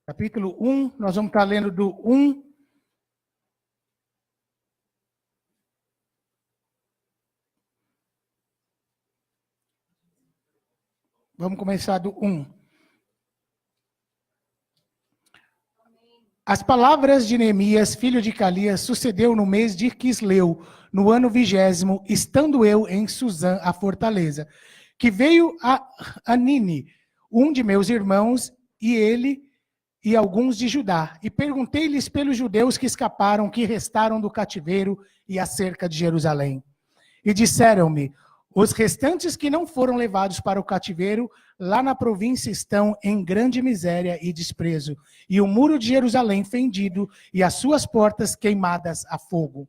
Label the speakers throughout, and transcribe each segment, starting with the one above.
Speaker 1: capítulo 1, nós vamos estar lendo do 1. Vamos começar do 1. As palavras de Neemias, filho de Calias, sucedeu no mês de Quisleu, no ano 20º, estando eu em Suzã, a fortaleza, que veio a Anine, um de meus irmãos, e ele e alguns de Judá, e perguntei-lhes pelos judeus que escaparam, que restaram do cativeiro e acerca de Jerusalém. E disseram-me: os restantes que não foram levados para o cativeiro, lá na província estão em grande miséria e desprezo, e o muro de Jerusalém fendido, e as suas portas queimadas a fogo.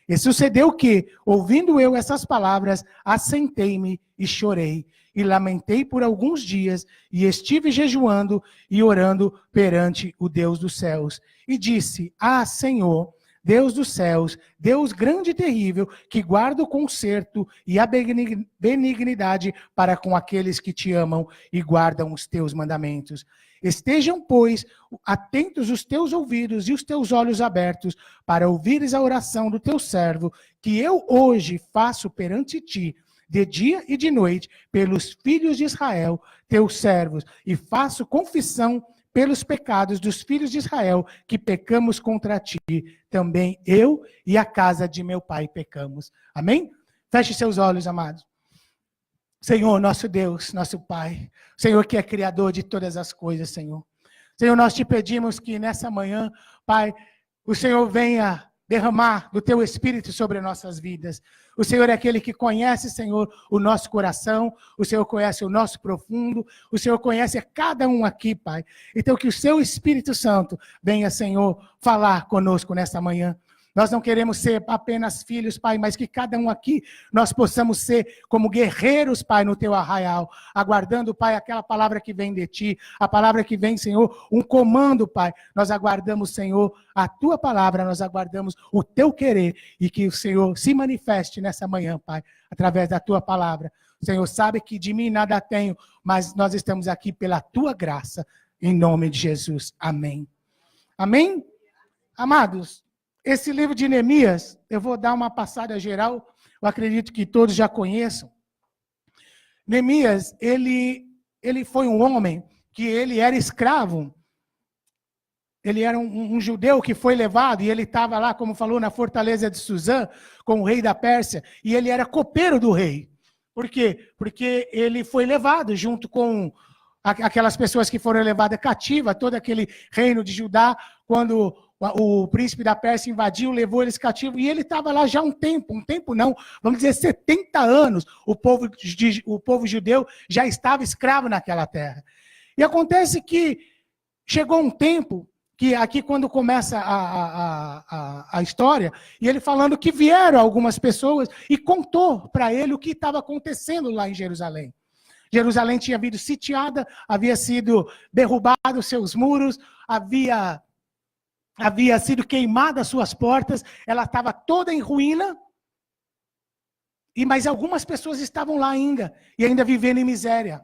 Speaker 1: E sucedeu que, ouvindo eu essas palavras, assentei-me e chorei, e lamentei por alguns dias, e estive jejuando e orando perante o Deus dos céus. E disse: ah, Senhor, Deus dos céus, Deus grande e terrível, que guarda o conserto e a benignidade para com aqueles que te amam e guardam os teus mandamentos. Estejam, pois, atentos os teus ouvidos e os teus olhos abertos, para ouvires a oração do teu servo, que eu hoje faço perante ti, de dia e de noite, pelos filhos de Israel, teus servos, e faço confissão pelos pecados dos filhos de Israel, que pecamos contra ti. Também eu e a casa de meu pai pecamos. Amém? Feche seus olhos, amados. Senhor, nosso Deus, nosso Pai, Senhor que é criador de todas as coisas, Senhor. Senhor, nós te pedimos que nessa manhã, Pai, o Senhor venha derramar do teu Espírito sobre nossas vidas. O Senhor é aquele que conhece, Senhor, o nosso coração, o Senhor conhece o nosso profundo, o Senhor conhece cada um aqui, Pai. Então que o seu Espírito Santo venha, Senhor, falar conosco nessa manhã. Nós não queremos ser apenas filhos, Pai, mas que cada um aqui nós possamos ser como guerreiros, Pai, no teu arraial, aguardando, Pai, aquela palavra que vem de ti, a palavra que vem, Senhor, um comando, Pai. Nós aguardamos, Senhor, a tua palavra, nós aguardamos o teu querer e que o Senhor se manifeste nessa manhã, Pai, através da tua palavra. O Senhor sabe que de mim nada tenho, mas nós estamos aqui pela tua graça, em nome de Jesus. Amém. Amém? Amados, esse livro de Neemias, eu vou dar uma passada geral, eu acredito que todos já conheçam. Neemias, ele foi um homem que ele era escravo. Ele era um judeu que foi levado, e ele estava lá, como falou, na fortaleza de Suzã, com o rei da Pérsia, e ele era copeiro do rei. Por quê? Porque ele foi levado junto com aquelas pessoas que foram levadas cativas, todo aquele reino de Judá, quando o príncipe da Pérsia invadiu, levou eles cativos, e ele estava lá já um tempo não, vamos dizer 70 anos, o povo judeu já estava escravo naquela terra. E acontece que chegou um tempo, que aqui quando começa a história, e ele falando que vieram algumas pessoas e contou para ele o que estava acontecendo lá em Jerusalém. Jerusalém tinha sido sitiada, havia sido derrubado seus muros, havia sido queimada as suas portas, ela estava toda em ruína, mas algumas pessoas estavam lá ainda, e ainda vivendo em miséria.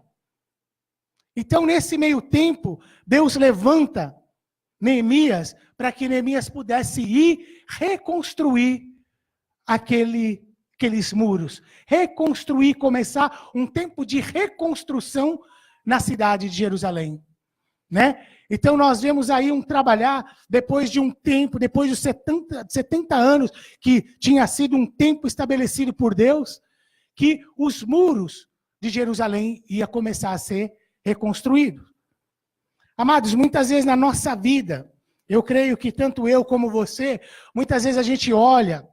Speaker 1: Então, nesse meio tempo, Deus levanta Neemias, para que Neemias pudesse ir reconstruir aqueles muros, reconstruir, começar um tempo de reconstrução na cidade de Jerusalém, né? Então nós vemos aí um trabalhar, depois de um tempo, depois de 70 anos, que tinha sido um tempo estabelecido por Deus, que os muros de Jerusalém ia começar a ser reconstruídos. Amados, muitas vezes na nossa vida, eu creio que tanto eu como você, muitas vezes a gente olha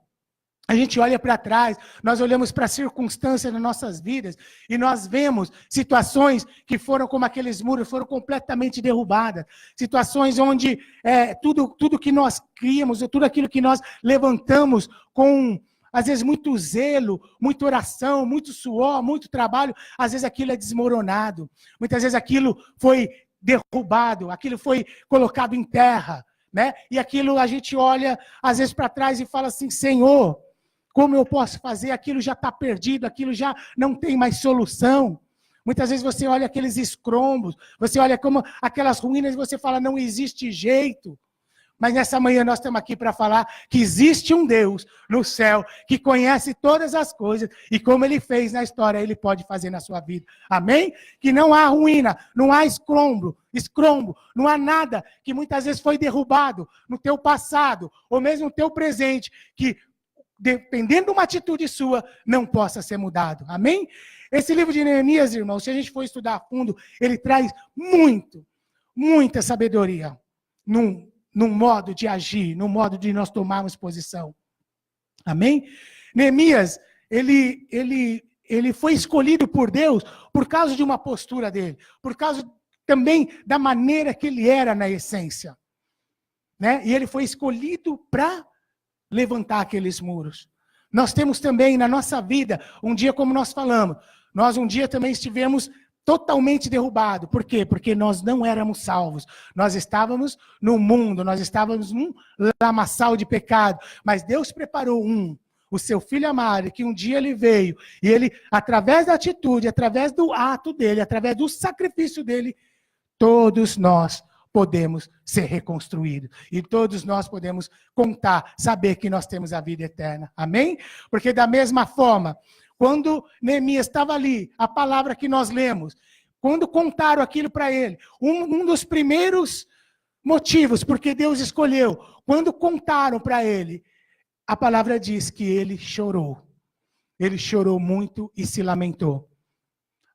Speaker 1: para trás, nós olhamos para as circunstâncias das nossas vidas e nós vemos situações que foram como aqueles muros, foram completamente derrubadas. Situações onde tudo que nós criamos, tudo aquilo que nós levantamos com, às vezes, muito zelo, muita oração, muito suor, muito trabalho, às vezes aquilo é desmoronado. Muitas vezes aquilo foi derrubado, aquilo foi colocado em terra, né? E aquilo a gente olha, às vezes, para trás e fala assim: Senhor, como eu posso fazer? Aquilo já está perdido, aquilo já não tem mais solução. Muitas vezes você olha aqueles escombros, você olha como aquelas ruínas e você fala, não existe jeito. Mas nessa manhã nós estamos aqui para falar que existe um Deus no céu que conhece todas as coisas e como Ele fez na história, Ele pode fazer na sua vida. Amém? Que não há ruína, não há escombro, não há nada que muitas vezes foi derrubado no teu passado ou mesmo no teu presente que, dependendo de uma atitude sua, não possa ser mudado. Amém? Esse livro de Neemias, irmãos, se a gente for estudar a fundo, ele traz muita sabedoria num modo de agir, num modo de nós tomarmos posição. Amém? Neemias, ele foi escolhido por Deus por causa de uma postura dele, por causa também da maneira que ele era na essência. Né? E ele foi escolhido para levantar aqueles muros. Nós temos também na nossa vida, um dia como nós falamos, nós um dia também estivemos totalmente derrubado. Por quê? Porque nós não éramos salvos. Nós estávamos no mundo, nós estávamos num lamaçal de pecado. Mas Deus preparou o seu filho amado, que um dia ele veio, e ele, através da atitude, através do ato dele, através do sacrifício dele, todos nós podemos ser reconstruídos. E todos nós podemos contar, saber que nós temos a vida eterna. Amém? Porque da mesma forma, quando Neemias estava ali, a palavra que nós lemos, quando contaram aquilo para ele, um dos primeiros motivos, porque Deus escolheu, quando contaram para ele, a palavra diz que ele chorou. Ele chorou muito e se lamentou.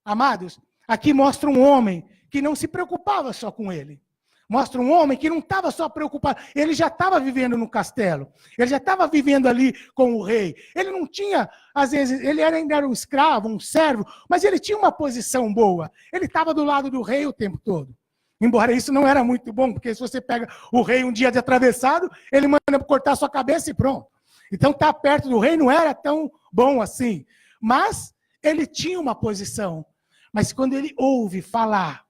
Speaker 1: Amados, aqui mostra um homem que não se preocupava só com ele. Mostra um homem que não estava só preocupado, ele já estava vivendo no castelo, ele já estava vivendo ali com o rei. Ele não tinha, às vezes, ele ainda era um escravo, um servo, mas ele tinha uma posição boa. Ele estava do lado do rei o tempo todo. Embora isso não era muito bom, porque se você pega o rei um dia de atravessado, ele manda cortar sua cabeça e pronto. Então estar perto do rei não era tão bom assim. Mas ele tinha uma posição. Mas quando ele ouve falar,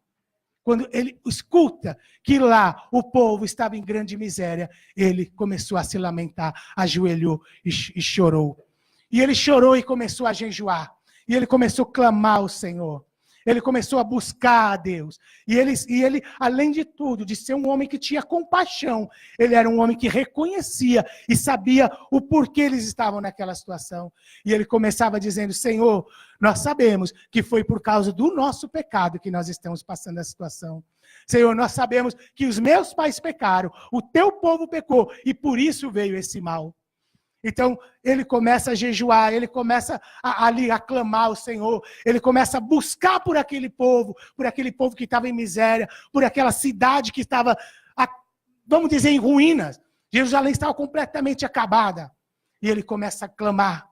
Speaker 1: quando ele escuta que lá o povo estava em grande miséria, ele começou a se lamentar, ajoelhou e chorou. E ele chorou e começou a jejuar. E ele começou a clamar ao Senhor. Ele começou a buscar a Deus. E ele, além de tudo, de ser um homem que tinha compaixão, ele era um homem que reconhecia e sabia o porquê eles estavam naquela situação. E ele começava dizendo, Senhor, nós sabemos que foi por causa do nosso pecado que nós estamos passando a situação. Senhor, nós sabemos que os meus pais pecaram, o teu povo pecou, e por isso veio esse mal. Então, ele começa a jejuar, ele começa a clamar ao Senhor, ele começa a buscar por aquele povo que estava em miséria, por aquela cidade que estava, vamos dizer, em ruínas. Jerusalém estava completamente acabada. E ele começa a clamar.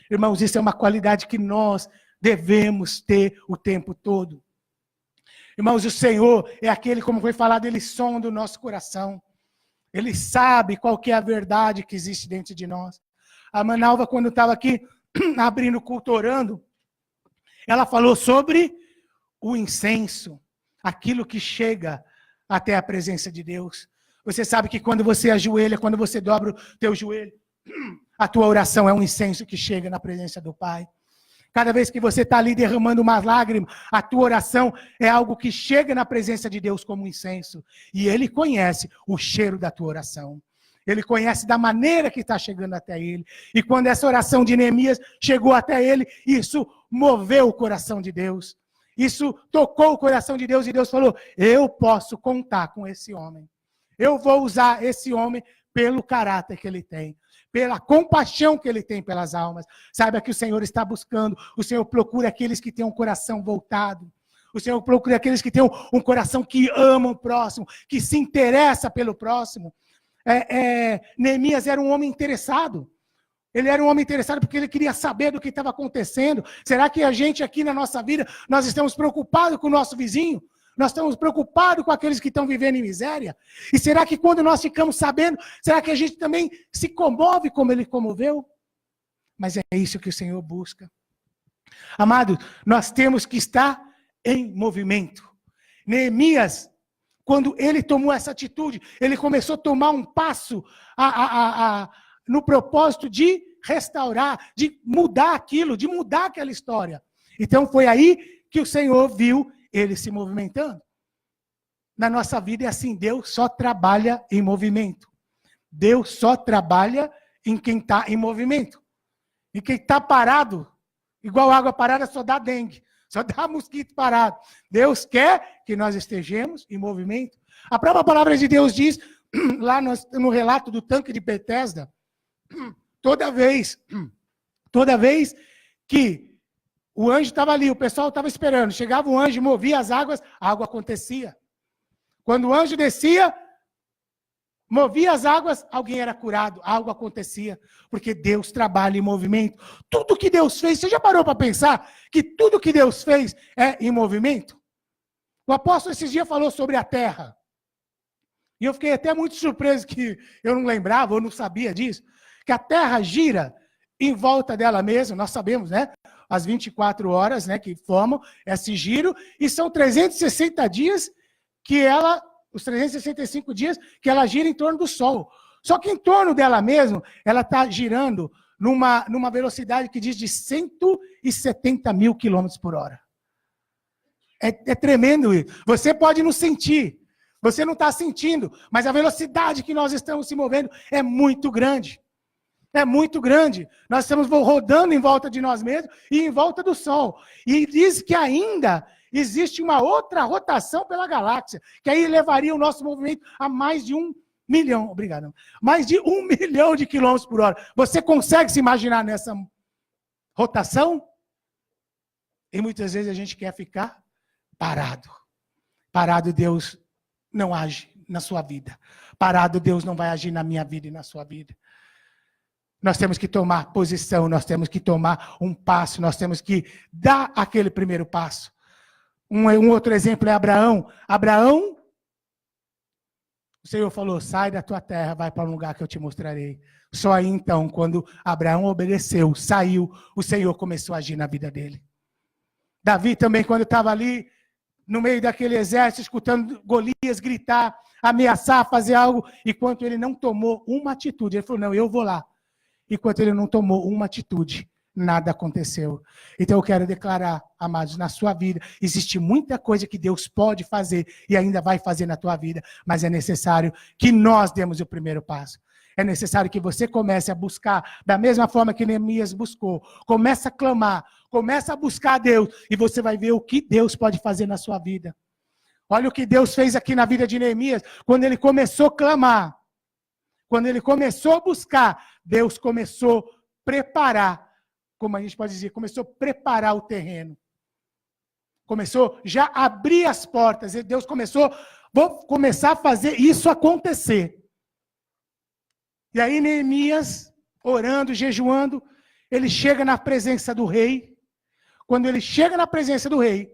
Speaker 1: Irmãos, isso é uma qualidade que nós devemos ter o tempo todo. Irmãos, o Senhor é aquele, como foi falado, ele sonda o nosso coração. Ele sabe qual que é a verdade que existe dentro de nós. A Manalva, quando estava aqui abrindo o culto, orando, ela falou sobre o incenso, aquilo que chega até a presença de Deus. Você sabe que quando você ajoelha, quando você dobra o teu joelho, a tua oração é um incenso que chega na presença do Pai. Cada vez que você está ali derramando uma lágrima, a tua oração é algo que chega na presença de Deus como um incenso. E Ele conhece o cheiro da tua oração. Ele conhece da maneira que está chegando até Ele. E quando essa oração de Neemias chegou até Ele, isso moveu o coração de Deus. Isso tocou o coração de Deus e Deus falou, eu posso contar com esse homem. Eu vou usar esse homem pelo caráter que ele tem. Pela compaixão que ele tem pelas almas. Saiba que o Senhor está buscando, o Senhor procura aqueles que têm um coração voltado. O Senhor procura aqueles que têm um coração que ama o próximo, que se interessa pelo próximo. Neemias era um homem interessado. Ele era um homem interessado porque ele queria saber do que estava acontecendo. Será que a gente aqui na nossa vida, nós estamos preocupados com o nosso vizinho? Nós estamos preocupados com aqueles que estão vivendo em miséria? E será que quando nós ficamos sabendo, será que a gente também se comove como ele comoveu? Mas é isso que o Senhor busca. Amado, nós temos que estar em movimento. Neemias, quando ele tomou essa atitude, ele começou a tomar um passo no propósito de restaurar, de mudar aquilo, de mudar aquela história. Então foi aí que o Senhor viu ele se movimentando. Na nossa vida é assim, Deus só trabalha em movimento. Deus só trabalha em quem está em movimento. E quem está parado, igual água parada, só dá dengue, só dá mosquito parado. Deus quer que nós estejamos em movimento. A própria palavra de Deus diz, lá no relato do tanque de Betesda, toda vez que o anjo estava ali, o pessoal estava esperando, chegava o anjo, movia as águas, a água acontecia. Quando o anjo descia, movia as águas, alguém era curado, algo acontecia, porque Deus trabalha em movimento. Tudo que Deus fez, você já parou para pensar que tudo que Deus fez é em movimento? O apóstolo esses dias falou sobre a terra, e eu fiquei até muito surpreso que eu não lembrava, eu não sabia disso, que a terra gira em volta dela mesma, nós sabemos, né? As 24 horas, né, que formam esse giro, e são 360 dias que ela, os 365 dias, que ela gira em torno do Sol. Só que em torno dela mesma, ela está girando numa velocidade que diz de 170 mil quilômetros por hora. É tremendo isso. Você pode não sentir, você não está sentindo, mas a velocidade que nós estamos se movendo é muito grande. É muito grande. Nós estamos rodando em volta de nós mesmos e em volta do Sol. E diz que ainda existe uma outra rotação pela galáxia, que aí levaria o nosso movimento a mais de 1 milhão, obrigado, mais de 1 milhão de quilômetros por hora. Você consegue se imaginar nessa rotação? E muitas vezes a gente quer ficar parado. Parado, Deus não age na sua vida. Parado, Deus não vai agir na minha vida e na sua vida. Nós temos que tomar posição, nós temos que tomar um passo, nós temos que dar aquele primeiro passo. Um outro exemplo é Abraão. Abraão, o Senhor falou, sai da tua terra, vai para um lugar que eu te mostrarei. Só aí então, quando Abraão obedeceu, saiu, o Senhor começou a agir na vida dele. Davi também, quando estava ali, no meio daquele exército, escutando Golias gritar, ameaçar, fazer algo, enquanto ele não tomou uma atitude, ele falou, não, eu vou lá. Enquanto ele não tomou uma atitude, nada aconteceu. Então eu quero declarar, amados, na sua vida, existe muita coisa que Deus pode fazer e ainda vai fazer na tua vida, mas é necessário que nós demos o primeiro passo. É necessário que você comece a buscar da mesma forma que Neemias buscou. Comece a clamar, comece a buscar a Deus e você vai ver o que Deus pode fazer na sua vida. Olha o que Deus fez aqui na vida de Neemias, quando ele começou a clamar. Quando ele começou a buscar, Deus começou a preparar, como a gente pode dizer, começou a preparar o terreno. Começou já a abrir as portas. E Deus começou, vou começar a fazer isso acontecer. E aí Neemias, orando, jejuando, ele chega na presença do rei. Quando ele chega na presença do rei,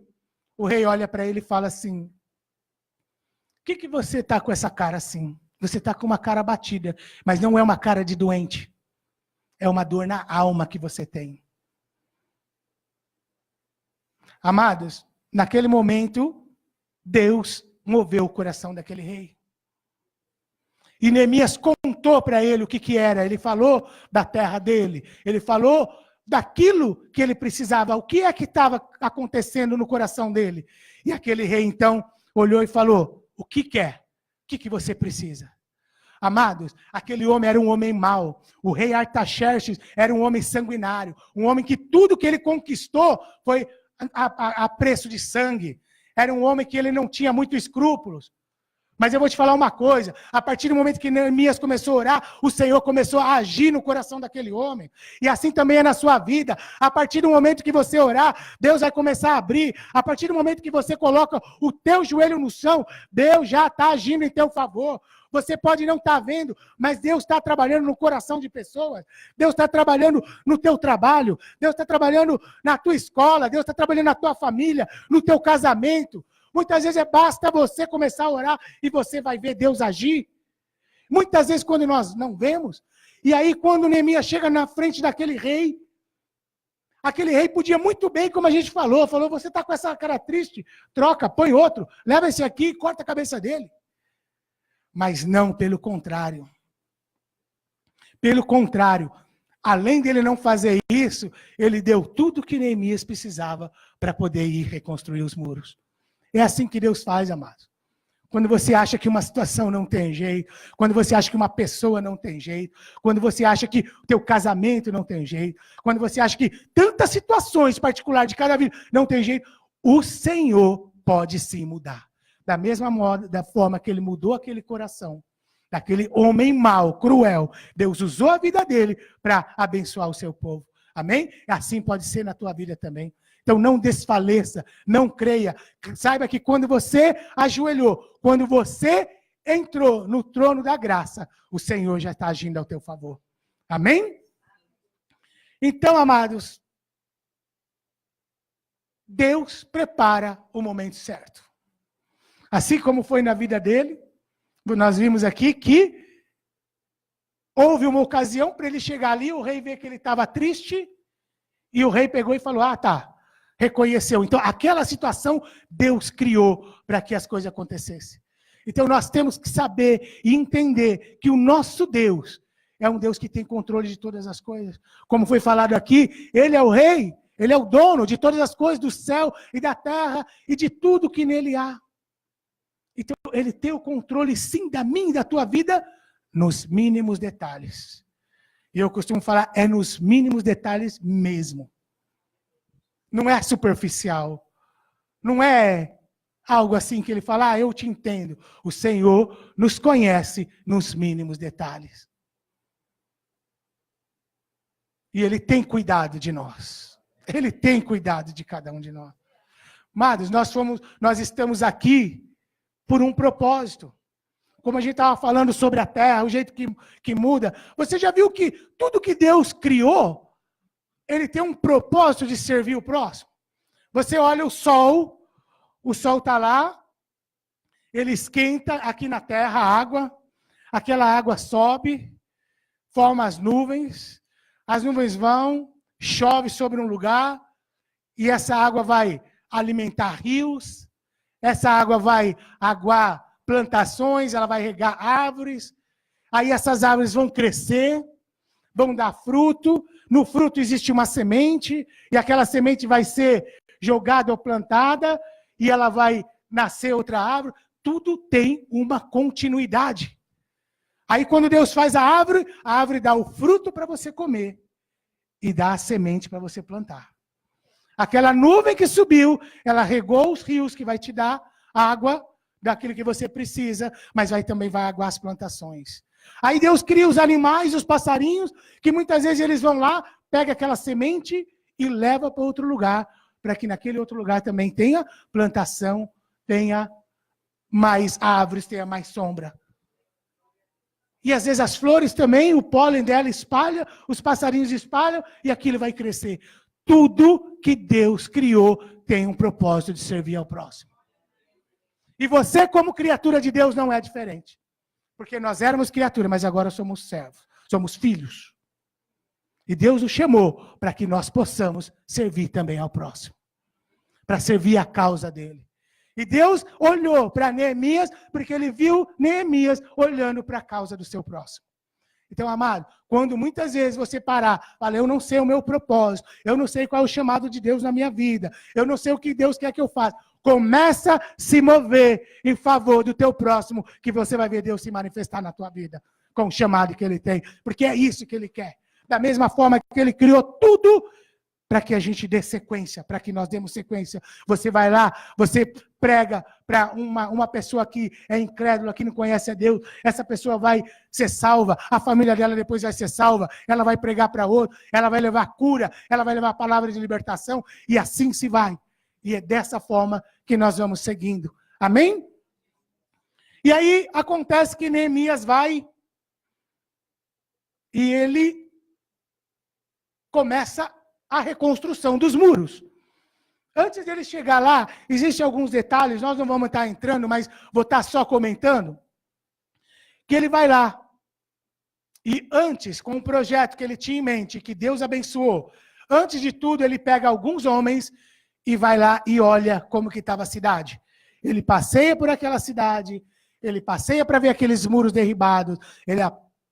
Speaker 1: o rei olha para ele e fala assim, o que você está com essa cara assim? Você está com uma cara batida, mas não é uma cara de doente. É uma dor na alma que você tem. Amados, naquele momento, Deus moveu o coração daquele rei. E Neemias contou para ele o que era. Ele falou da terra dele. Ele falou daquilo que ele precisava. O que é que estava acontecendo no coração dele? E aquele rei, então, olhou e falou, o que é? O que você precisa? Amados, aquele homem era um homem mau. O rei Artaxerxes era um homem sanguinário. Um homem que tudo que ele conquistou foi a preço de sangue. Era um homem que ele não tinha muitos escrúpulos. Mas eu vou te falar uma coisa, a partir do momento que Neemias começou a orar, o Senhor começou a agir no coração daquele homem. E assim também é na sua vida. A partir do momento que você orar, Deus vai começar a abrir. A partir do momento que você coloca o teu joelho no chão, Deus já está agindo em teu favor. Você pode não estar vendo, mas Deus está trabalhando no coração de pessoas. Deus está trabalhando no teu trabalho. Deus está trabalhando na tua escola. Deus está trabalhando na tua família, no teu casamento. Muitas vezes basta você começar a orar e você vai ver Deus agir. Muitas vezes quando nós não vemos, e aí quando Neemias chega na frente daquele rei, aquele rei podia muito bem, como a gente falou, você está com essa cara triste, troca, põe outro, leva esse aqui e corta a cabeça dele. Mas não, pelo contrário. Pelo contrário, Além dele não fazer isso, ele deu tudo que Neemias precisava para poder ir reconstruir os muros. É assim que Deus faz, amados. Quando você acha que uma situação não tem jeito, quando você acha que uma pessoa não tem jeito, quando você acha que o teu casamento não tem jeito, quando você acha que tantas situações particulares de cada vida não tem jeito, o Senhor pode sim mudar. Da mesma da forma que ele mudou aquele coração, daquele homem mau, cruel, Deus usou a vida dele para abençoar o seu povo. Amém? Assim pode ser na tua vida também. Então não desfaleça, não creia. Saiba que quando você ajoelhou, quando você entrou no trono da graça, o Senhor já está agindo ao teu favor. Amém? Então, amados, Deus prepara o momento certo. Assim como foi na vida dele, nós vimos aqui que houve uma ocasião para ele chegar ali, o rei vê que ele estava triste, e o rei pegou e falou, tá. Reconheceu. Então, aquela situação, Deus criou para que as coisas acontecessem. Então, nós temos que saber e entender que o nosso Deus é um Deus que tem controle de todas as coisas. Como foi falado aqui, Ele é o rei, Ele é o dono de todas as coisas do céu e da terra e de tudo que nele há. Então, Ele tem o controle, sim, da minha e da tua vida, nos mínimos detalhes. E eu costumo falar, é nos mínimos detalhes mesmo. Não é superficial. Não é algo assim que ele fala, eu te entendo. O Senhor nos conhece nos mínimos detalhes. E Ele tem cuidado de nós. Ele tem cuidado de cada um de nós. Amados, nós estamos aqui por um propósito. Como a gente estava falando sobre a terra, o jeito que muda. Você já viu que tudo que Deus criou, Ele tem um propósito de servir o próximo. Você olha o sol está lá, ele esquenta aqui na terra a água, aquela água sobe, forma as nuvens vão, chove sobre um lugar, e essa água vai alimentar rios, essa água vai aguar plantações, ela vai regar árvores, aí essas árvores vão crescer, vão dar fruto, no fruto existe uma semente, e aquela semente vai ser jogada ou plantada, e ela vai nascer outra árvore. Tudo tem uma continuidade. Aí quando Deus faz a árvore dá o fruto para você comer, e dá a semente para você plantar. Aquela nuvem que subiu, ela regou os rios, que vai te dar água, daquilo que você precisa, mas também vai aguar as plantações. Aí Deus cria os animais, os passarinhos, que muitas vezes eles vão lá, pega aquela semente e leva para outro lugar, para que naquele outro lugar também tenha plantação, tenha mais árvores, tenha mais sombra. E às vezes as flores também, o pólen dela espalha, os passarinhos espalham e aquilo vai crescer. Tudo que Deus criou tem um propósito de servir ao próximo. E você, como criatura de Deus, não é diferente. Porque nós éramos criaturas, mas agora somos servos, somos filhos. E Deus nos chamou para que nós possamos servir também ao próximo. Para servir a causa dele. E Deus olhou para Neemias, porque ele viu Neemias olhando para a causa do seu próximo. Então, amado, quando muitas vezes você parar, fala, eu não sei o meu propósito, eu não sei qual é o chamado de Deus na minha vida, eu não sei o que Deus quer que eu faça. Começa a se mover em favor do teu próximo, que você vai ver Deus se manifestar na tua vida, com o chamado que Ele tem, porque é isso que Ele quer. Da mesma forma que Ele criou tudo, para que a gente dê sequência, para que nós demos sequência. Você vai lá, você prega para uma pessoa que é incrédula, que não conhece a Deus, essa pessoa vai ser salva, a família dela depois vai ser salva, ela vai pregar para outro, ela vai levar cura, ela vai levar palavra de libertação, e assim se vai. E é dessa forma que nós vamos seguindo. Amém? E aí acontece que Neemias vai e ele começa a reconstrução dos muros. Antes dele chegar lá, existem alguns detalhes, nós não vamos estar entrando, mas vou estar só comentando, que ele vai lá, e antes, com o projeto que ele tinha em mente, que Deus abençoou, antes de tudo, ele pega alguns homens e vai lá e olha como que estava a cidade. Ele passeia por aquela cidade, ele passeia para ver aqueles muros derribados, ele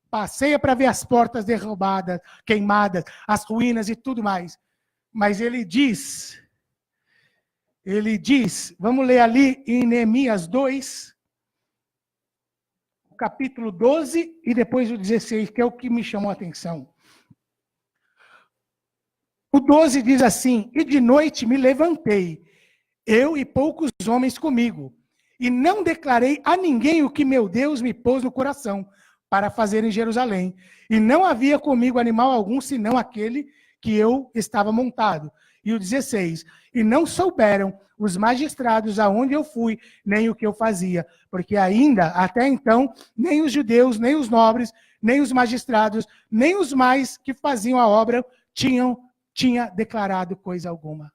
Speaker 1: passeia para ver as portas derrubadas, queimadas, as ruínas e tudo mais. Mas ele diz, vamos ler ali em Neemias 2, capítulo 12 e depois o 16, que é o que me chamou a atenção. O 12 diz assim: e de noite me levantei, eu e poucos homens comigo, e não declarei a ninguém o que meu Deus me pôs no coração para fazer em Jerusalém. E não havia comigo animal algum, senão aquele que eu estava montado. E o 16, e não souberam os magistrados aonde eu fui, nem o que eu fazia, porque ainda, até então, nem os judeus, nem os nobres, nem os magistrados, nem os mais que faziam a obra tinha declarado coisa alguma.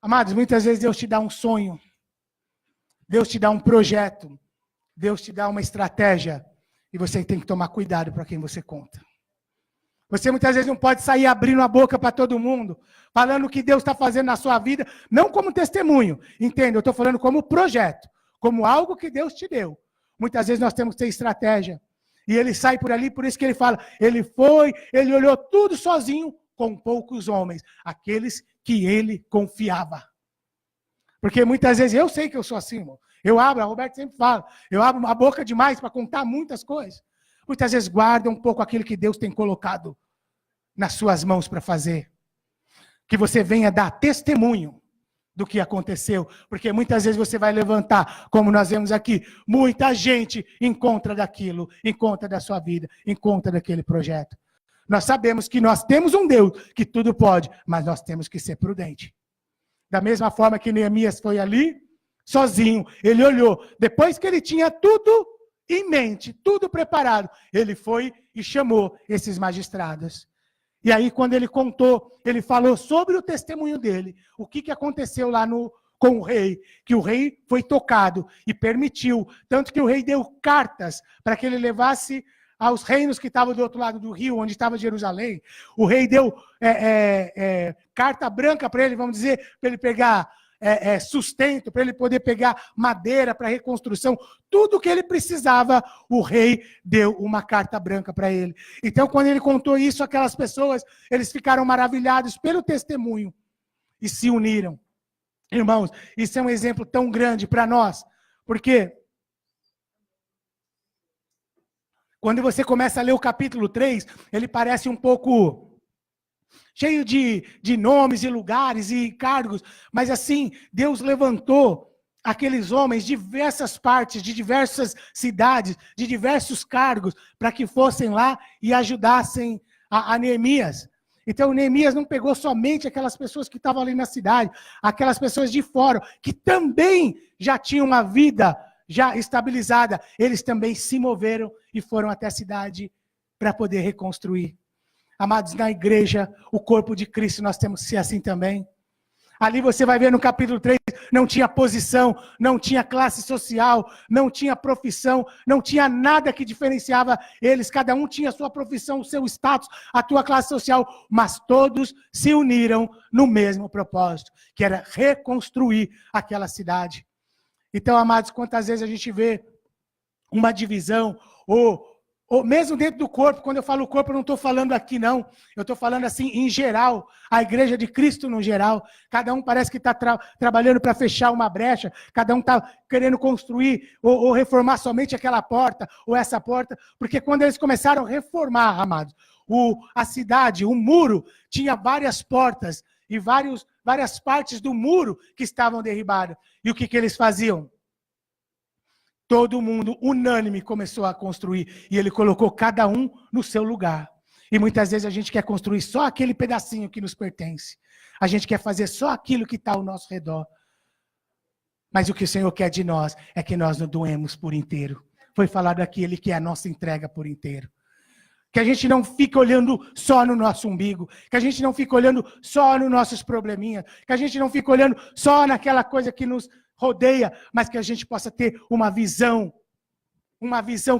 Speaker 1: Amados, muitas vezes Deus te dá um sonho, Deus te dá um projeto, Deus te dá uma estratégia, e você tem que tomar cuidado para quem você conta. Você muitas vezes não pode sair abrindo a boca para todo mundo, falando o que Deus está fazendo na sua vida, não como testemunho, entende? Eu estou falando como projeto, como algo que Deus te deu. Muitas vezes nós temos que ter estratégia. E ele sai por ali, por isso que ele fala, ele olhou tudo sozinho, com poucos homens, aqueles que ele confiava. Porque muitas vezes, eu sei que eu sou assim, irmão. A Roberto sempre fala, eu abro a boca demais para contar muitas coisas. Muitas vezes guarda um pouco aquilo que Deus tem colocado nas suas mãos para fazer. Que você venha dar testemunho do que aconteceu. Porque muitas vezes você vai levantar, como nós vemos aqui, muita gente em contra daquilo, em contra da sua vida, em contra daquele projeto. Nós sabemos que nós temos um Deus que tudo pode, mas nós temos que ser prudente. Da mesma forma que Neemias foi ali, sozinho, ele olhou. Depois que ele tinha tudo em mente, tudo preparado, ele foi e chamou esses magistrados. E aí, quando ele contou, ele falou sobre o testemunho dele, o que aconteceu lá com o rei, que o rei foi tocado e permitiu, tanto que o rei deu cartas para que ele levasse aos reinos que estavam do outro lado do rio, onde estava Jerusalém. O rei deu carta branca para ele, vamos dizer, para ele pegar sustento, para ele poder pegar madeira para reconstrução. Tudo que ele precisava, o rei deu uma carta branca para ele. Então, quando ele contou isso, aquelas pessoas, eles ficaram maravilhados pelo testemunho e se uniram. Irmãos, isso é um exemplo tão grande para nós, porque quando você começa a ler o capítulo 3, ele parece um pouco cheio de nomes e lugares e cargos, mas assim, Deus levantou aqueles homens de diversas partes, de diversas cidades, de diversos cargos, para que fossem lá e ajudassem a Neemias. Então, Neemias não pegou somente aquelas pessoas que estavam ali na cidade, aquelas pessoas de fora, que também já tinham uma vida já estabilizada, eles também se moveram e foram até a cidade para poder reconstruir. Amados, na igreja, o corpo de Cristo, nós temos que ser assim também. Ali você vai ver no capítulo 3, não tinha posição, não tinha classe social, não tinha profissão, não tinha nada que diferenciava eles, cada um tinha a sua profissão, o seu status, a sua classe social, mas todos se uniram no mesmo propósito, que era reconstruir aquela cidade. Então, amados, quantas vezes a gente vê uma divisão, ou mesmo dentro do corpo, quando eu falo corpo, eu não estou falando aqui não, eu estou falando assim em geral, a igreja de Cristo no geral, cada um parece que está trabalhando para fechar uma brecha, cada um está querendo construir ou reformar somente aquela porta, ou essa porta, porque quando eles começaram a reformar, amados, a cidade, o muro, tinha várias portas, e várias partes do muro que estavam derribadas. E o que eles faziam? Todo mundo, unânime, começou a construir. E ele colocou cada um no seu lugar. E muitas vezes a gente quer construir só aquele pedacinho que nos pertence. A gente quer fazer só aquilo que está ao nosso redor. Mas o que o Senhor quer de nós é que nós nos doemos por inteiro. Foi falado aqui, Ele quer a nossa entrega por inteiro. Que a gente não fique olhando só no nosso umbigo, que a gente não fique olhando só nos nossos probleminhas, que a gente não fique olhando só naquela coisa que nos rodeia, mas que a gente possa ter uma visão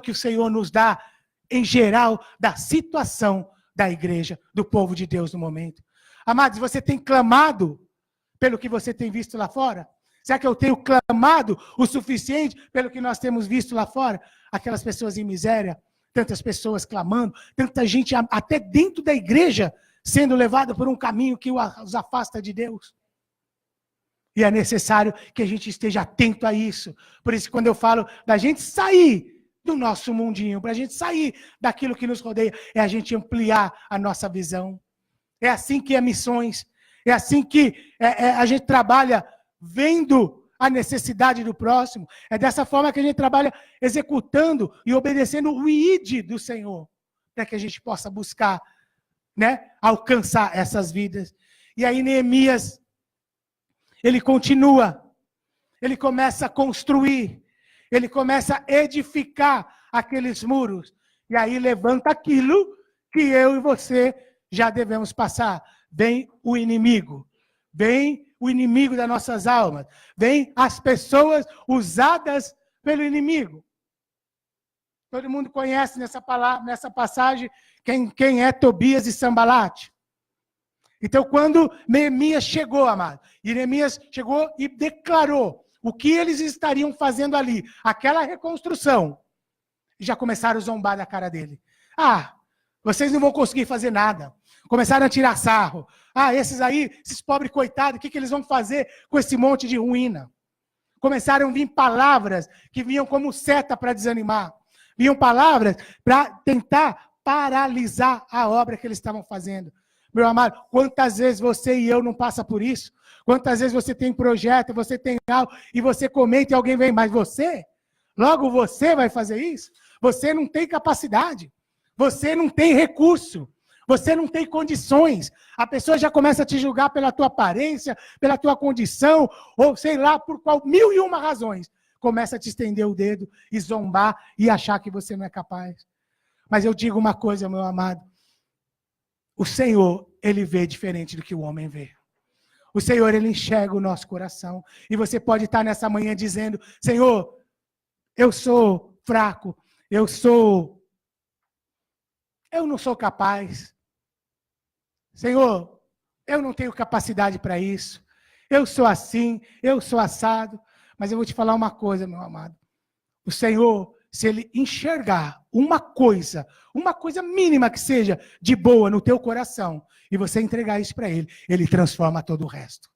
Speaker 1: que o Senhor nos dá, em geral, da situação da igreja, do povo de Deus no momento. Amados, você tem clamado pelo que você tem visto lá fora? Será que eu tenho clamado o suficiente pelo que nós temos visto lá fora? Aquelas pessoas em miséria, tantas pessoas clamando, tanta gente até dentro da igreja sendo levada por um caminho que os afasta de Deus. E é necessário que a gente esteja atento a isso. Por isso, quando eu falo da gente sair do nosso mundinho, para a gente sair daquilo que nos rodeia, é a gente ampliar a nossa visão. É assim que é missões. É assim que a gente trabalha vendo a necessidade do próximo. É dessa forma que a gente trabalha executando e obedecendo o ID do Senhor, para que a gente possa buscar, né, alcançar essas vidas. E aí Neemias, ele continua, ele começa a construir, ele começa a edificar aqueles muros, e aí levanta aquilo que eu e você já devemos passar. Vem o inimigo das nossas almas, vem as pessoas usadas pelo inimigo. Todo mundo conhece nessa passagem quem é Tobias e Sambalate. Então, quando Neemias chegou, amado, e Neemias chegou e declarou o que eles estariam fazendo ali, aquela reconstrução, já começaram a zombar da cara dele. Vocês não vão conseguir fazer nada. Começaram a tirar sarro. Esses pobres coitados, o que eles vão fazer com esse monte de ruína? Começaram a vir palavras que vinham como seta para desanimar. Vinham palavras para tentar paralisar a obra que eles estavam fazendo. Meu amado, quantas vezes você e eu não passa por isso? Quantas vezes você tem projeto, você tem algo, e você comenta e alguém vem, mas você? Logo você vai fazer isso? Você não tem capacidade. Você não tem recurso. Você não tem condições. A pessoa já começa a te julgar pela tua aparência, pela tua condição, ou sei lá, por qual 1001 razões. Começa a te estender o dedo e zombar e achar que você não é capaz. Mas eu digo uma coisa, meu amado. O Senhor, Ele vê diferente do que o homem vê. O Senhor, Ele enxerga o nosso coração. E você pode estar nessa manhã dizendo, Senhor, eu sou fraco, eu não sou capaz. Senhor, eu não tenho capacidade para isso. Eu sou assim, eu sou assado. Mas eu vou te falar uma coisa, meu amado. O Senhor, se Ele enxergar uma coisa mínima que seja de boa no teu coração, e você entregar isso para Ele, Ele transforma todo o resto.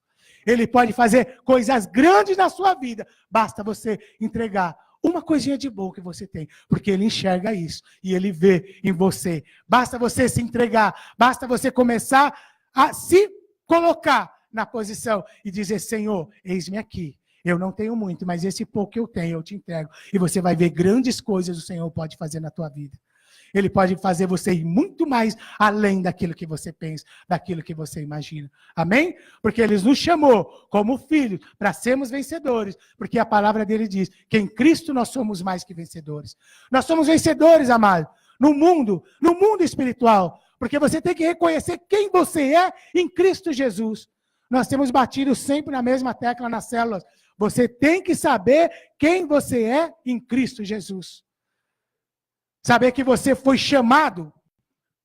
Speaker 1: Ele pode fazer coisas grandes na sua vida, basta você entregar uma coisinha de boa que você tem, porque Ele enxerga isso, e Ele vê em você. Basta você se entregar, basta você começar a se colocar na posição e dizer, Senhor, eis-me aqui. Eu não tenho muito, mas esse pouco que eu tenho, eu te entrego. E você vai ver grandes coisas o Senhor pode fazer na tua vida. Ele pode fazer você ir muito mais além daquilo que você pensa, daquilo que você imagina. Amém? Porque Ele nos chamou como filhos para sermos vencedores. Porque a palavra dele diz que em Cristo nós somos mais que vencedores. Nós somos vencedores, amado, no mundo espiritual. Porque você tem que reconhecer quem você é em Cristo Jesus. Nós temos batido sempre na mesma tecla nas células. Você tem que saber quem você é em Cristo Jesus. Saber que você foi chamado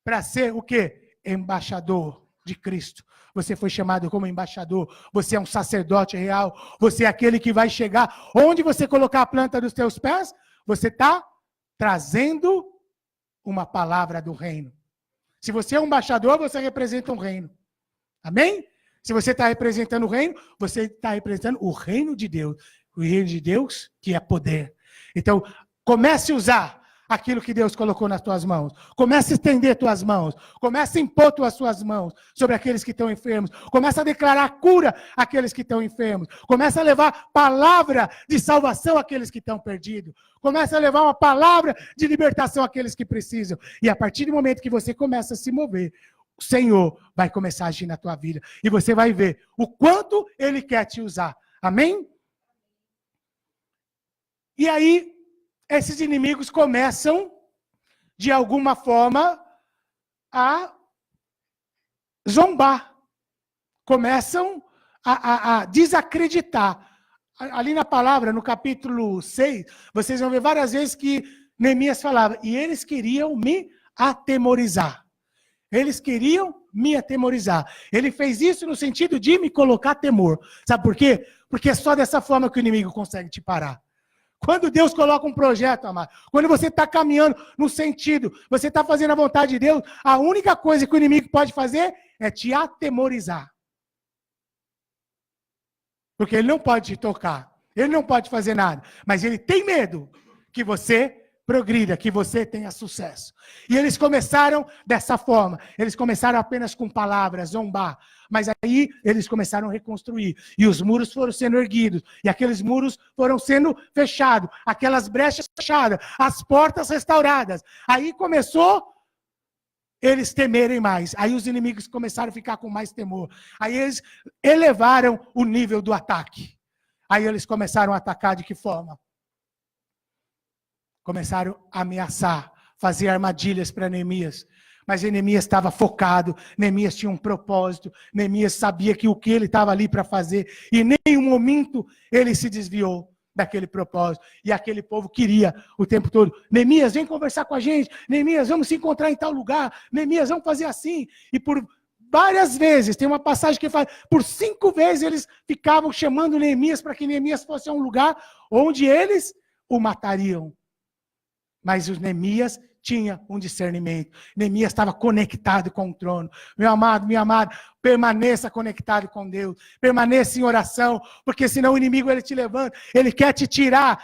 Speaker 1: para ser o quê? Embaixador de Cristo. Você foi chamado como embaixador. Você é um sacerdote real. Você é aquele que vai chegar. Onde você colocar a planta dos teus pés, você está trazendo uma palavra do reino. Se você é um embaixador, você representa um reino. Amém? Se você está representando o reino, você está representando o reino de Deus. O reino de Deus que é poder. Então, comece a usar aquilo que Deus colocou nas tuas mãos. Comece a estender tuas mãos. Comece a impor as suas mãos sobre aqueles que estão enfermos. Comece a declarar cura àqueles que estão enfermos. Comece a levar palavra de salvação àqueles que estão perdidos. Comece a levar uma palavra de libertação àqueles que precisam. E a partir do momento que você começa a se mover, o Senhor vai começar a agir na tua vida. E você vai ver o quanto Ele quer te usar. Amém? E aí, esses inimigos começam, de alguma forma, a zombar. Começam a desacreditar. Ali na palavra, no capítulo 6, vocês vão ver várias vezes que Neemias falava, e eles queriam me atemorizar. Eles queriam me atemorizar. Ele fez isso no sentido de me colocar temor. Sabe por quê? Porque é só dessa forma que o inimigo consegue te parar. Quando Deus coloca um projeto, amado, quando você está caminhando no sentido, você está fazendo a vontade de Deus, a única coisa que o inimigo pode fazer é te atemorizar. Porque ele não pode te tocar, ele não pode fazer nada, mas ele tem medo que você progrida, que você tenha sucesso. E eles começaram dessa forma, eles começaram apenas com palavras, zombar, mas aí eles começaram a reconstruir, e os muros foram sendo erguidos, e aqueles muros foram sendo fechados, aquelas brechas fechadas, as portas restauradas. Aí começou eles temerem mais, aí os inimigos começaram a ficar com mais temor, aí eles elevaram o nível do ataque, aí eles começaram a atacar de que forma? Começaram a ameaçar, fazer armadilhas para Neemias. Mas Neemias estava focado, Neemias tinha um propósito, Neemias sabia que o que ele estava ali para fazer, e em nenhum momento ele se desviou daquele propósito. E aquele povo queria o tempo todo: Neemias, vem conversar com a gente, Neemias, vamos se encontrar em tal lugar, Neemias, vamos fazer assim. E por várias vezes, tem uma passagem que fala, por 5 vezes eles ficavam chamando Neemias para que Neemias fosse a um lugar onde eles o matariam. Mas o Neemias tinha um discernimento. Neemias estava conectado com o trono. Meu amado, minha amada, permaneça conectado com Deus. Permaneça em oração, porque senão o inimigo ele te levanta, ele quer te tirar,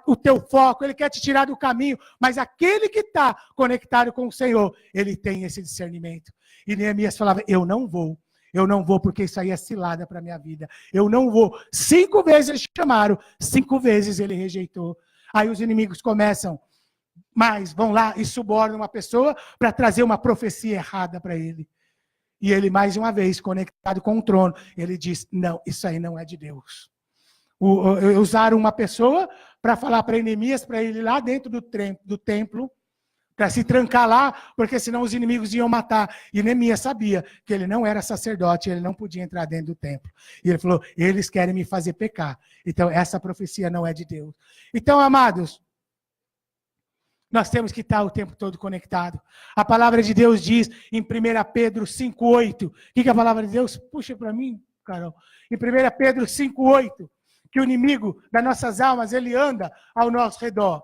Speaker 1: o teu foco, ele quer te tirar do caminho. Mas aquele que está conectado com o Senhor, ele tem esse discernimento. E Neemias falava: eu não vou porque isso aí é cilada para a minha vida. Eu não vou. 5 vezes eles chamaram, 5 vezes ele rejeitou. Aí os inimigos começam, mas vão lá e subornam uma pessoa para trazer uma profecia errada para ele. E ele, mais uma vez, conectado com o trono, ele diz: não, isso aí não é de Deus. Usaram uma pessoa para falar para Neemias, para ele ir lá dentro do templo, para se trancar lá, porque senão os inimigos iam matar. E Neemias sabia que ele não era sacerdote, ele não podia entrar dentro do templo. E ele falou: eles querem me fazer pecar. Então essa profecia não é de Deus. Então, amados, nós temos que estar o tempo todo conectado. A palavra de Deus diz em 1 Pedro 5,8. O que a palavra de Deus? Puxa para mim, Carol. Em 1 Pedro 5,8, que o inimigo das nossas almas, ele anda ao nosso redor.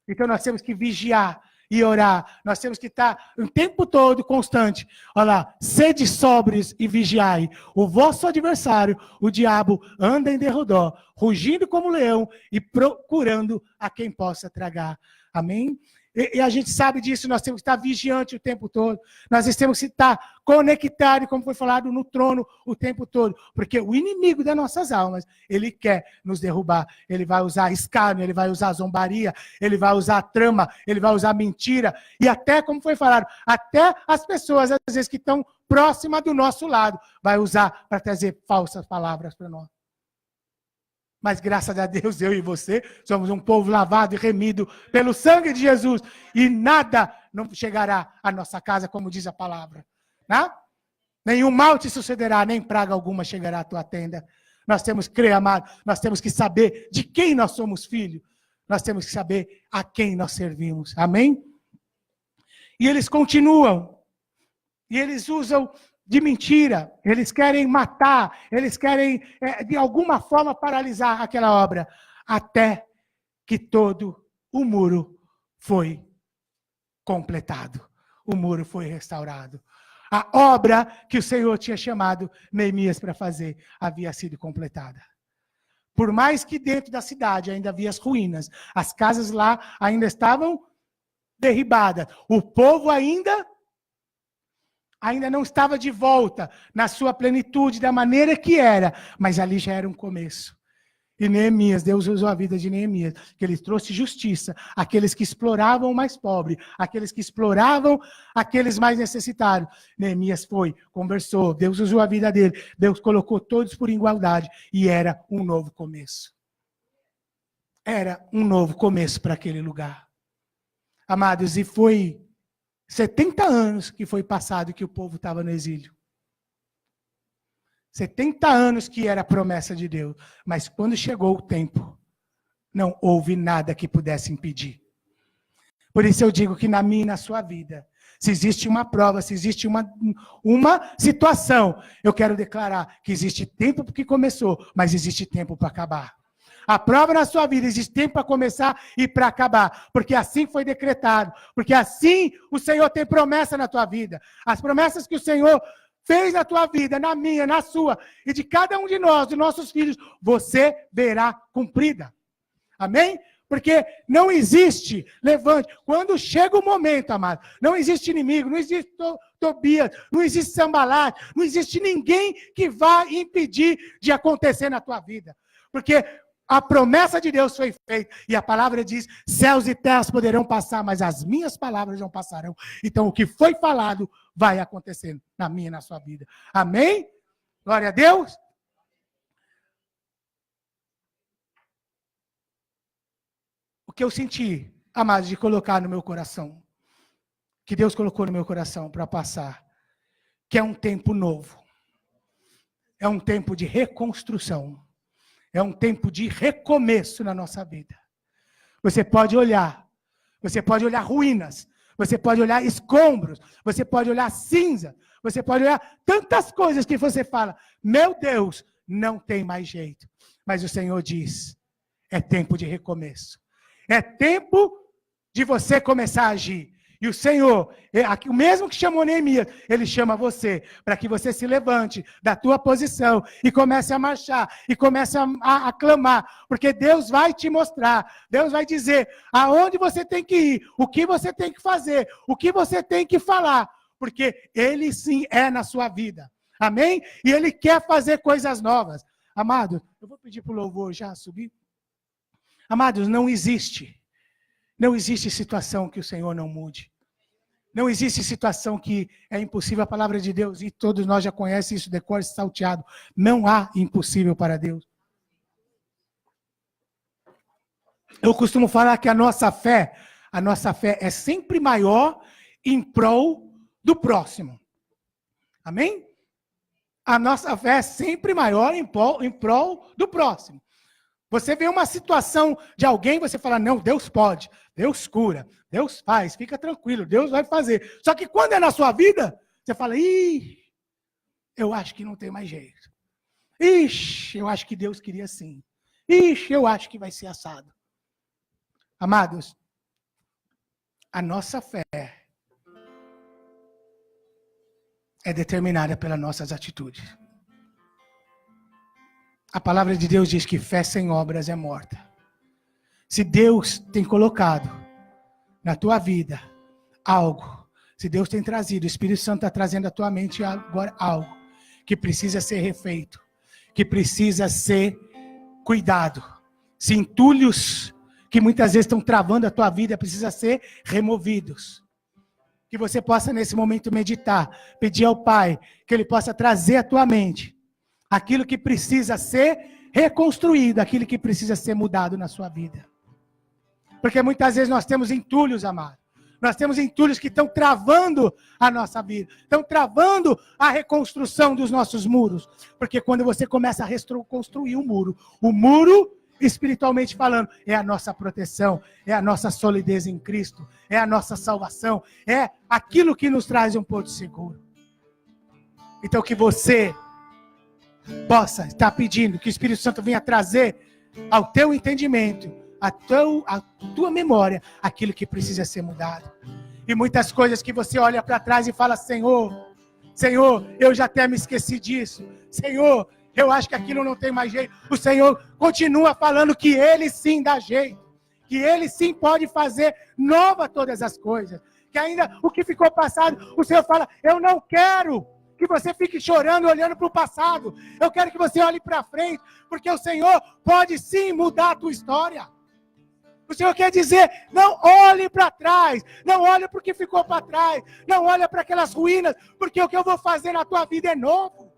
Speaker 1: Então nós temos que vigiar e orar. Nós temos que estar o tempo todo constante. Olha lá: sede sóbrios e vigiai. O vosso adversário, o diabo, anda em derredor, rugindo como leão e procurando a quem possa tragar. Amém? E a gente sabe disso, nós temos que estar vigiante o tempo todo. Nós temos que estar conectados, como foi falado, no trono o tempo todo. Porque o inimigo das nossas almas, ele quer nos derrubar. Ele vai usar escárnio, ele vai usar zombaria, ele vai usar trama, ele vai usar mentira. E até, como foi falado, até as pessoas, às vezes, que estão próximas do nosso lado, vai usar para trazer falsas palavras para nós. Mas graças a Deus, eu e você somos um povo lavado e remido pelo sangue de Jesus. E nada não chegará à nossa casa, como diz a palavra. Né? Nenhum mal te sucederá, nem praga alguma chegará à tua tenda. Nós temos que crer, amado. Nós temos que saber de quem nós somos filhos. Nós temos que saber a quem nós servimos. Amém? E eles continuam. E eles usam de mentira, eles querem matar, eles querem, de alguma forma, paralisar aquela obra, até que todo o muro foi completado, o muro foi restaurado. A obra que o Senhor tinha chamado Neemias para fazer havia sido completada. Por mais que dentro da cidade ainda havia as ruínas, as casas lá ainda estavam derribadas, o povo ainda não estava de volta na sua plenitude, da maneira que era, mas ali já era um começo. E Neemias, Deus usou a vida de Neemias, que ele trouxe justiça àqueles que exploravam o mais pobre, àqueles que exploravam aqueles mais necessitados. Neemias foi, conversou, Deus usou a vida dele, Deus colocou todos por igualdade, e era um novo começo. Era um novo começo para aquele lugar. Amados, e foi 70 anos que foi passado que o povo estava no exílio. 70 anos que era a promessa de Deus. Mas quando chegou o tempo, não houve nada que pudesse impedir. Por isso eu digo que na minha e na sua vida, se existe uma prova, se existe uma situação, eu quero declarar que existe tempo que começou, mas existe tempo para acabar. A prova na sua vida, existe tempo para começar e para acabar, porque assim foi decretado, porque assim o Senhor tem promessa na tua vida. As promessas que o Senhor fez na tua vida, na minha, na sua, e de cada um de nós, dos nossos filhos, você verá cumprida. Amém? Porque não existe levante. Quando chega o momento, amado, não existe inimigo, não existe Tobias, não existe Sambalat, não existe ninguém que vá impedir de acontecer na tua vida. Porque a promessa de Deus foi feita, e a palavra diz, céus e terras poderão passar, mas as minhas palavras não passarão. Então, o que foi falado vai acontecer na minha e na sua vida. Amém? Glória a Deus. O que eu senti, amados, de colocar no meu coração, que Deus colocou no meu coração para passar, que é um tempo novo. É um tempo de reconstrução. É um tempo de recomeço na nossa vida. Você pode olhar ruínas, você pode olhar escombros, você pode olhar cinza, você pode olhar tantas coisas que você fala, meu Deus, não tem mais jeito. Mas o Senhor diz, é tempo de recomeço. É tempo de você começar a agir. E o Senhor, o mesmo que chamou Neemias, Ele chama você, para que você se levante da tua posição e comece a marchar, e comece a clamar, porque Deus vai te mostrar, Deus vai dizer aonde você tem que ir, o que você tem que fazer, o que você tem que falar, porque Ele sim é na sua vida. Amém? E Ele quer fazer coisas novas. Amado, eu vou pedir para o louvor já subir. Amados, não existe situação que o Senhor não mude. Não existe situação que é impossível. A palavra de Deus, e todos nós já conhecem isso, decor salteado. Não há impossível para Deus. Eu costumo falar que a nossa fé é sempre maior em prol do próximo. Amém? A nossa fé é sempre maior em prol do próximo. Você vê uma situação de alguém, você fala, não, Deus pode, Deus cura, Deus faz, fica tranquilo, Deus vai fazer. Só que quando é na sua vida, você fala, eu acho que não tem mais jeito. Eu acho que Deus queria assim. Eu acho que vai ser assado. Amados, a nossa fé é determinada pelas nossas atitudes. A palavra de Deus diz que fé sem obras é morta. Se Deus tem colocado na tua vida algo, se Deus tem trazido, o Espírito Santo está trazendo à tua mente agora algo que precisa ser refeito, que precisa ser cuidado. Se entulhos que muitas vezes estão travando a tua vida precisam ser removidos. Que você possa nesse momento meditar, pedir ao Pai que Ele possa trazer à tua mente aquilo que precisa ser reconstruído, aquilo que precisa ser mudado na sua vida. Porque muitas vezes nós temos entulhos, amado. Nós temos entulhos que estão travando a nossa vida, estão travando a reconstrução dos nossos muros. Porque quando você começa a reconstruir o muro, espiritualmente falando, é a nossa proteção, é a nossa solidez em Cristo, é a nossa salvação, é aquilo que nos traz um porto seguro. Então que você possa estar pedindo que o Espírito Santo venha trazer ao teu entendimento, à tua memória, aquilo que precisa ser mudado. E muitas coisas que você olha para trás e fala, Senhor, eu já até me esqueci disso. Senhor, eu acho que aquilo não tem mais jeito. O Senhor continua falando que Ele sim dá jeito, que Ele sim pode fazer nova todas as coisas. Que ainda o que ficou passado, o Senhor fala, eu não quero que você fique chorando, olhando para o passado. Eu quero que você olhe para frente, porque o Senhor pode sim mudar a tua história. O Senhor quer dizer, não olhe para trás, não olhe para o que ficou para trás, não olhe para aquelas ruínas, porque o que eu vou fazer na tua vida é novo.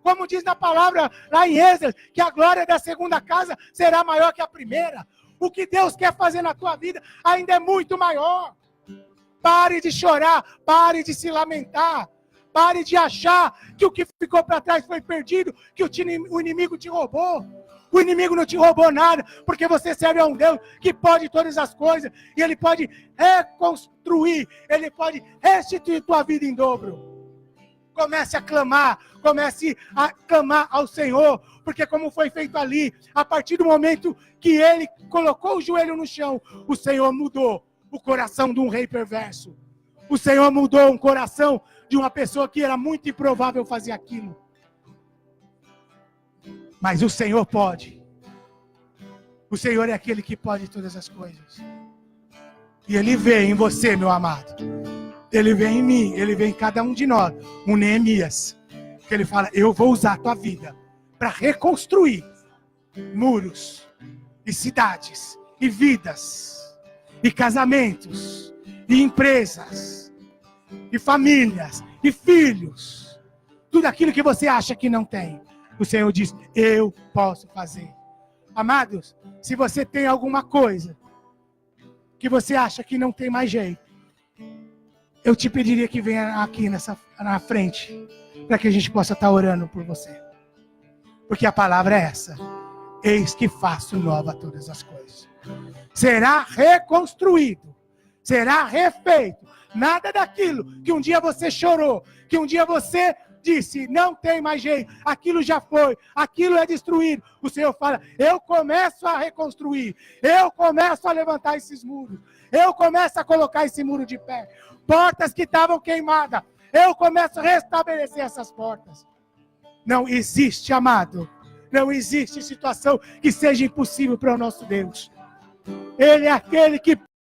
Speaker 1: Como diz na palavra lá em Êxodo, que a glória da segunda casa será maior que a primeira. O que Deus quer fazer na tua vida ainda é muito maior. Pare de chorar, pare de se lamentar. Pare de achar que o que ficou para trás foi perdido, que o inimigo te roubou. O inimigo não te roubou nada, porque você serve a um Deus que pode todas as coisas, e Ele pode reconstruir, Ele pode restituir tua vida em dobro. Comece a clamar ao Senhor, porque como foi feito ali, a partir do momento que ele colocou o joelho no chão, o Senhor mudou o coração de um rei perverso. O Senhor mudou um coração de uma pessoa que era muito improvável fazer aquilo. Mas o Senhor pode. O Senhor é aquele que pode todas as coisas. E Ele vê em você, meu amado. Ele vê em mim, Ele vê em cada um de nós. Um Neemias. Que Ele fala, eu vou usar a tua vida para reconstruir muros, e cidades, e vidas, e casamentos, e empresas, e famílias, e filhos. Tudo aquilo que você acha que não tem. O Senhor diz, eu posso fazer. Amados, se você tem alguma coisa que você acha que não tem mais jeito, eu te pediria que venha aqui na frente, para que a gente possa estar orando por você. Porque a palavra é essa. Eis que faço nova todas as coisas. Será reconstruído. Será refeito. Nada daquilo que um dia você chorou, que um dia você disse, não tem mais jeito, aquilo já foi, aquilo é destruído. O Senhor fala, eu começo a reconstruir, eu começo a levantar esses muros, eu começo a colocar esse muro de pé. Portas que estavam queimadas, eu começo a restabelecer essas portas. Não existe, amado, não existe situação que seja impossível para o nosso Deus. Ele é aquele que